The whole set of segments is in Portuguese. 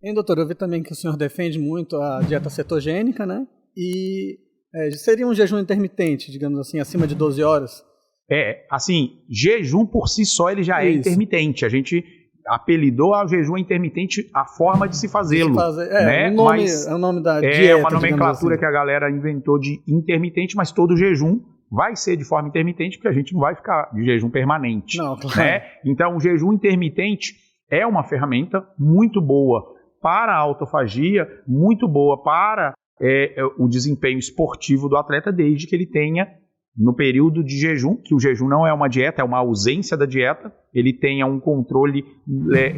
Hein, doutor, eu vi também que o senhor defende muito a dieta cetogênica, né? E seria um jejum intermitente, digamos assim, acima de 12 horas? Assim, jejum por si só ele já é intermitente. A gente apelidou ao jejum intermitente a forma de se fazê-lo. Né? É o nome da dieta. É uma nomenclatura assim que a galera inventou de intermitente, mas todo jejum vai ser de forma intermitente, porque a gente não vai ficar de jejum permanente. Não, claro. Né? Então, o jejum intermitente é uma ferramenta muito boa para a autofagia, muito boa para o desempenho esportivo do atleta, desde que ele tenha, no período de jejum, que o jejum não é uma dieta, é uma ausência da dieta, ele tenha um controle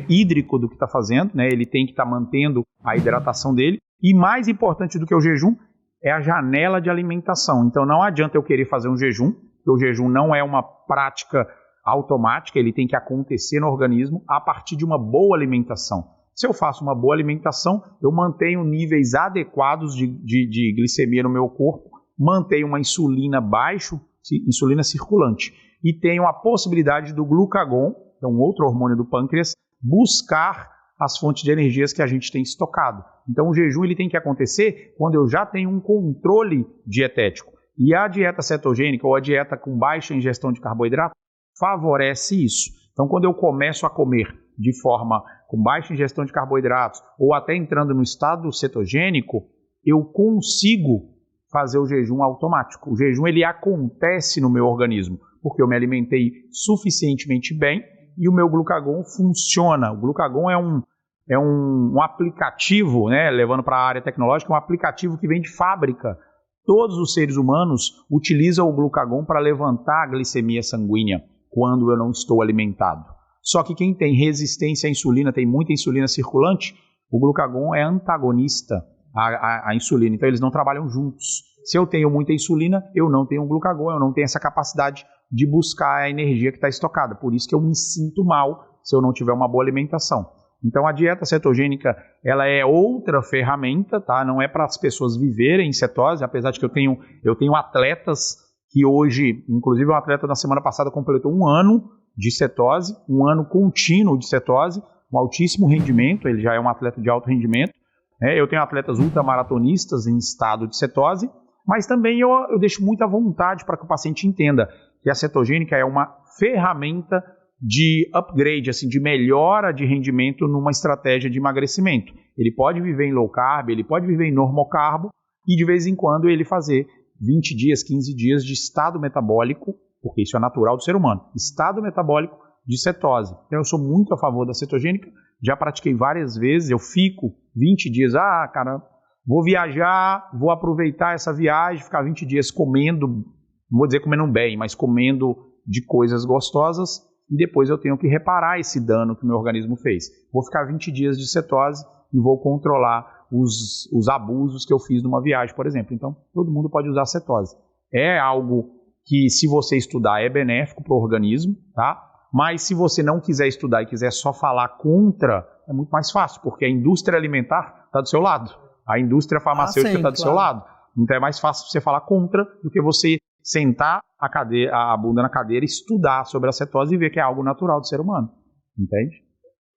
hídrico do que está fazendo, né? Ele tem que estar mantendo a hidratação dele, e mais importante do que o jejum é a janela de alimentação. Então não adianta eu querer fazer um jejum, porque o jejum não é uma prática automática, ele tem que acontecer no organismo a partir de uma boa alimentação. Se eu faço uma boa alimentação, eu mantenho níveis adequados de glicemia no meu corpo, mantenho uma insulina baixo, insulina circulante, e tenho a possibilidade do glucagon, que é um outro hormônio do pâncreas, buscar as fontes de energias que a gente tem estocado. Então o jejum ele tem que acontecer quando eu já tenho um controle dietético. E a dieta cetogênica ou a dieta com baixa ingestão de carboidrato favorece isso. Então quando eu começo a comer de forma com baixa ingestão de carboidratos ou até entrando no estado cetogênico, eu consigo fazer o jejum automático. O jejum ele acontece no meu organismo, porque eu me alimentei suficientemente bem e o meu glucagon funciona. O glucagon é um aplicativo, né, levando para a área tecnológica, um aplicativo que vem de fábrica. Todos os seres humanos utilizam o glucagon para levantar a glicemia sanguínea quando eu não estou alimentado. Só que quem tem resistência à insulina, tem muita insulina circulante, o glucagon é antagonista a insulina, então eles não trabalham juntos. Se eu tenho muita insulina, eu não tenho glucagon, eu não tenho essa capacidade de buscar a energia que está estocada. Por isso que eu me sinto mal se eu não tiver uma boa alimentação. Então a dieta cetogênica, ela é outra ferramenta, tá? Não é para as pessoas viverem em cetose, apesar de que eu tenho atletas que hoje, inclusive um atleta na semana passada completou 1 ano de cetose, 1 ano contínuo de cetose, um altíssimo rendimento, ele já é um atleta de alto rendimento. Eu tenho atletas ultramaratonistas em estado de cetose, mas também eu deixo muita vontade para que o paciente entenda que a cetogênica é uma ferramenta de upgrade, assim, de melhora de rendimento numa estratégia de emagrecimento. Ele pode viver em low carb, ele pode viver em normocarbo e de vez em quando ele fazer 20 dias, 15 dias de estado metabólico, porque isso é natural do ser humano, estado metabólico de cetose. Então eu sou muito a favor da cetogênica, já pratiquei várias vezes, eu fico 20 dias, cara, vou viajar, vou aproveitar essa viagem, ficar 20 dias comendo, não vou dizer comendo bem, mas comendo de coisas gostosas, e depois eu tenho que reparar esse dano que o meu organismo fez. Vou ficar 20 dias de cetose e vou controlar os abusos que eu fiz numa viagem, por exemplo. Então, todo mundo pode usar cetose. É algo que, se você estudar, é benéfico para o organismo, tá? Mas se você não quiser estudar e quiser só falar contra, é muito mais fácil, porque a indústria alimentar está do seu lado. A indústria farmacêutica está do seu lado. Então é mais fácil você falar contra do que você sentar a bunda na cadeira, estudar sobre a cetose e ver que é algo natural do ser humano. Entende?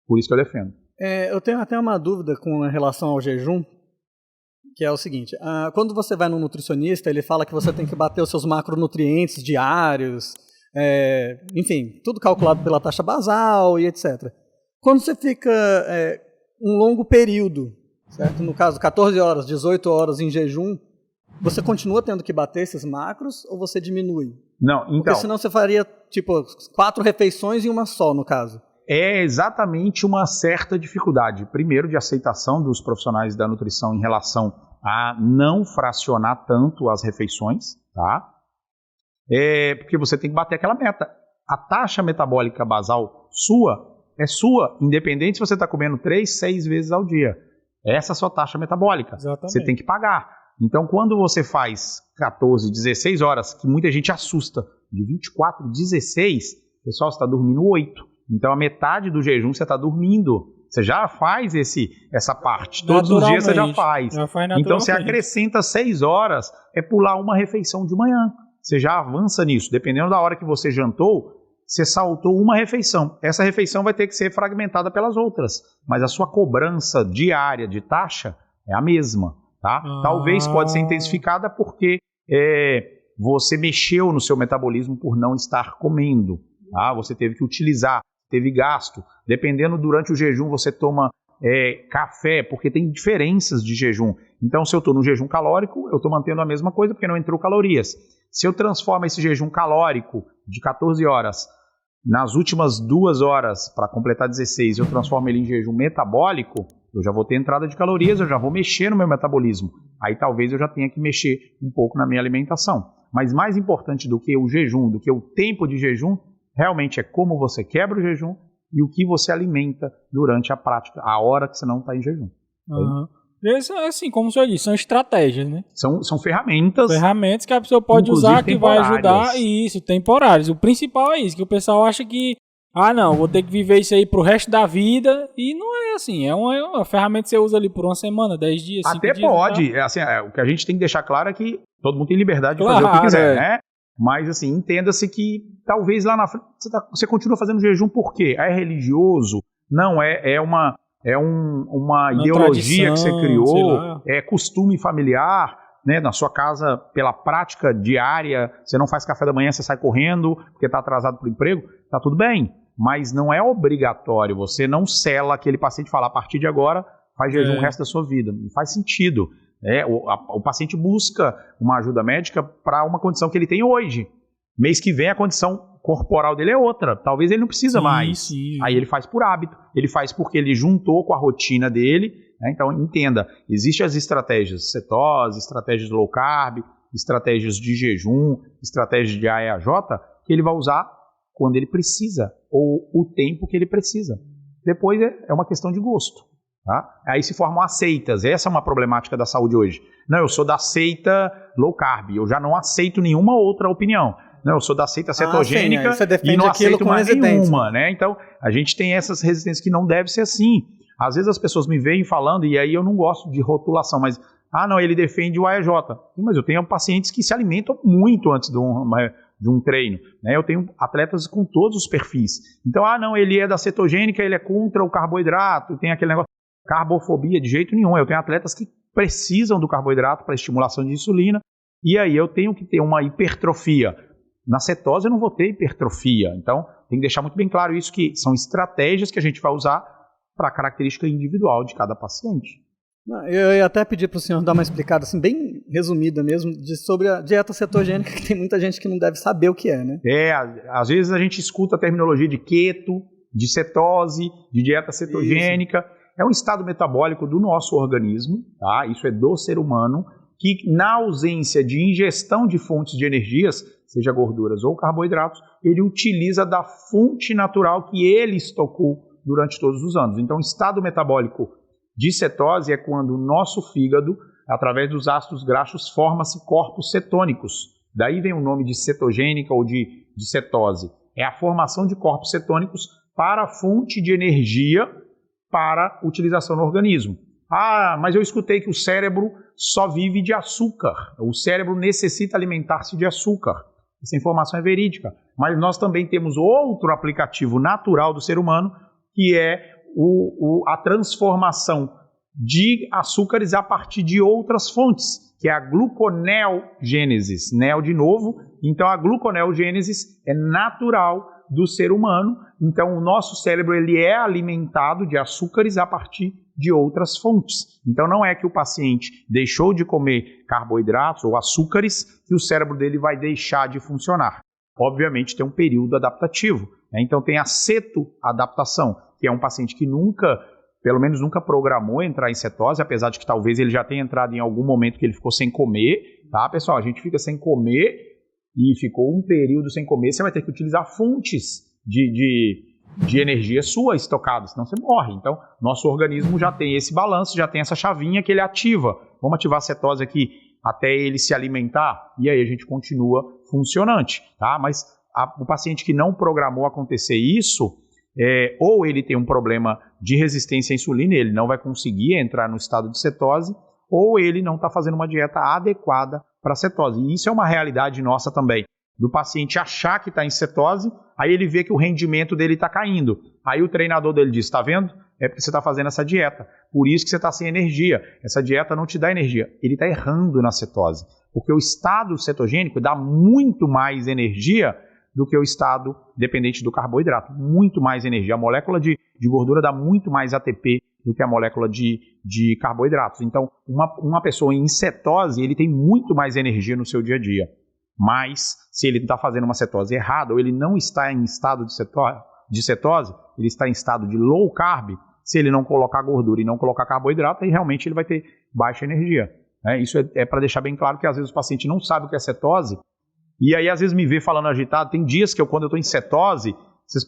Por isso que eu defendo. Eu tenho até uma dúvida com relação ao jejum, que é o seguinte. Quando você vai no nutricionista, ele fala que você tem que bater os seus macronutrientes diários, enfim, tudo calculado pela taxa basal e etc. Quando você fica um longo período, certo? No caso, 14 horas, 18 horas em jejum, você continua tendo que bater esses macros ou você diminui? Não, então... Porque senão você faria, 4 refeições em uma só, no caso. É exatamente uma certa dificuldade, primeiro, de aceitação dos profissionais da nutrição em relação a não fracionar tanto as refeições, tá? Porque você tem que bater aquela meta. A taxa metabólica basal é sua, independente se você está comendo 3, 6 vezes ao dia. Essa é a sua taxa metabólica. Exatamente. Você tem que pagar. Então, quando você faz 14, 16 horas, que muita gente assusta, de 24, 16, pessoal, você está dormindo 8. Então, a metade do jejum você está dormindo. Você já faz essa parte. Todos os dias você já faz. Então, você acrescenta 6 horas, é pular uma refeição de manhã. Você já avança nisso. Dependendo da hora que você jantou, você saltou uma refeição. Essa refeição vai ter que ser fragmentada pelas outras, mas a sua cobrança diária de taxa é a mesma. Tá? Talvez pode ser intensificada porque você mexeu no seu metabolismo por não estar comendo. Tá? Você teve que utilizar, teve gasto. Dependendo, durante o jejum você toma café, porque tem diferenças de jejum. Então, se eu estou no jejum calórico, eu estou mantendo a mesma coisa porque não entrou calorias. Se eu transformo esse jejum calórico de 14 horas, nas últimas 2 horas, para completar 16, eu transformo ele em jejum metabólico, eu já vou ter entrada de calorias, eu já vou mexer no meu metabolismo. Aí talvez eu já tenha que mexer um pouco na minha alimentação. Mas mais importante do que o jejum, do que o tempo de jejum, realmente é como você quebra o jejum e o que você alimenta durante a prática, a hora que você não está em jejum. Uhum. Isso, assim, como o senhor disse, são estratégias, né? São ferramentas. Ferramentas que a pessoa pode usar, que vai ajudar, e isso, temporárias. O principal é isso, que o pessoal acha que, não, vou ter que viver isso aí pro resto da vida, e não é assim, é uma ferramenta que você usa ali por uma semana, 10 dias, 5 dias. Até pode, tá? Assim, o que a gente tem que deixar claro é que todo mundo tem liberdade de fazer o que quiser, né? Mas, assim, entenda-se que talvez lá na frente você continua fazendo jejum por quê? É religioso? Não, é uma ideologia que você criou, é costume familiar, né? Na sua casa, pela prática diária, você não faz café da manhã, você sai correndo porque está atrasado para o emprego, tá tudo bem, mas não é obrigatório, você não sela aquele paciente e fala, a partir de agora faz jejum o resto da sua vida, não faz sentido. O paciente busca uma ajuda médica para uma condição que ele tem hoje. Mês que vem a condição corporal dele é outra. Talvez ele não precisa mais. Sim. Aí ele faz por hábito. Ele faz porque ele juntou com a rotina dele. Né? Então, entenda, existem as estratégias cetose, estratégias low carb, estratégias de jejum, estratégias de AEAJ, que ele vai usar quando ele precisa, ou o tempo que ele precisa. Depois é uma questão de gosto. Tá? Aí se formam as seitas. Essa é uma problemática da saúde hoje. Não, eu sou da seita low carb. Eu já não aceito nenhuma outra opinião. Não, eu sou da seita cetogênica e não aceito mais nenhuma. Né? Então, a gente tem essas resistências que não deve ser assim. Às vezes as pessoas me veem falando, e aí eu não gosto de rotulação, mas, não, ele defende o AEJ. Mas eu tenho pacientes que se alimentam muito antes de um treino. Né? Eu tenho atletas com todos os perfis. Então, não, ele é da cetogênica, ele é contra o carboidrato, tem aquele negócio. Carbofobia, de jeito nenhum. Eu tenho atletas que precisam do carboidrato para estimulação de insulina, e aí eu tenho que ter uma hipertrofia. Na cetose eu não vou ter hipertrofia. Então, tem que deixar muito bem claro isso, que são estratégias que a gente vai usar para a característica individual de cada paciente. Eu ia até pedir para o senhor dar uma explicada assim, bem resumida mesmo, sobre a dieta cetogênica, que tem muita gente que não deve saber o que é, né? Às vezes a gente escuta a terminologia de keto, de cetose, de dieta cetogênica. Isso. É um estado metabólico do nosso organismo, tá? Isso é do ser humano, que na ausência de ingestão de fontes de energias, seja gorduras ou carboidratos, ele utiliza da fonte natural que ele estocou durante todos os anos. Então, o estado metabólico de cetose é quando o nosso fígado, através dos ácidos graxos, forma-se corpos cetônicos. Daí vem o nome de cetogênica ou de cetose. É a formação de corpos cetônicos para a fonte de energia para utilização no organismo. Mas eu escutei que o cérebro só vive de açúcar. O cérebro necessita alimentar-se de açúcar. Essa informação é verídica. Mas nós também temos outro aplicativo natural do ser humano, que é a transformação de açúcares a partir de outras fontes, que é a gluconeogênese. Neo de novo. Então a gluconeogênese é natural do ser humano. Então o nosso cérebro ele é alimentado de açúcares a partir de outras fontes. Então não é que o paciente deixou de comer carboidratos ou açúcares que o cérebro dele vai deixar de funcionar. Obviamente tem um período adaptativo. Né? Então tem a cetoadaptação, que é um paciente que pelo menos nunca programou entrar em cetose, apesar de que talvez ele já tenha entrado em algum momento que ele ficou sem comer. Tá, pessoal? A gente fica sem comer e ficou um período sem comer, você vai ter que utilizar fontes de energia sua estocada, senão você morre. Então, nosso organismo já tem esse balanço, já tem essa chavinha que ele ativa. Vamos ativar a cetose aqui até ele se alimentar, e aí a gente continua funcionante. Tá? Mas o paciente que não programou acontecer isso, ou ele tem um problema de resistência à insulina, ele não vai conseguir entrar no estado de cetose, ou ele não está fazendo uma dieta adequada para a cetose. E isso é uma realidade nossa também. do paciente achar que está em cetose, aí ele vê que o rendimento dele está caindo. Aí o treinador dele diz, está vendo? É porque você está fazendo essa dieta. Por isso que você está sem energia. Essa dieta não te dá energia. Ele está errando na cetose. Porque o estado cetogênico dá muito mais energia do que o estado dependente do carboidrato. Muito mais energia. A molécula de gordura dá muito mais ATP do que a molécula de carboidratos. Então, uma pessoa em cetose, ele tem muito mais energia no seu dia a dia. Mas, se ele está fazendo uma cetose errada, ou ele não está em estado de cetose, ele está em estado de low carb, se ele não colocar gordura e não colocar carboidrato, aí realmente ele vai ter baixa energia. Né? Isso é para deixar bem claro que às vezes o paciente não sabe o que é cetose, e aí às vezes me vê falando agitado. Tem dias que quando eu estou em cetose, vocês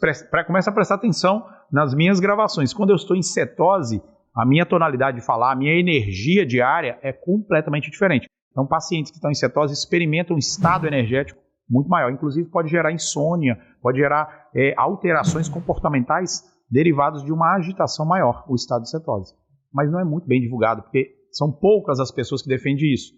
começam a prestar atenção nas minhas gravações. Quando eu estou em cetose, a minha tonalidade de falar, a minha energia diária é completamente diferente. Então, pacientes que estão em cetose experimentam um estado energético muito maior. Inclusive, pode gerar insônia, pode gerar alterações comportamentais derivadas de uma agitação maior, o estado de cetose. Mas não é muito bem divulgado, porque são poucas as pessoas que defendem isso.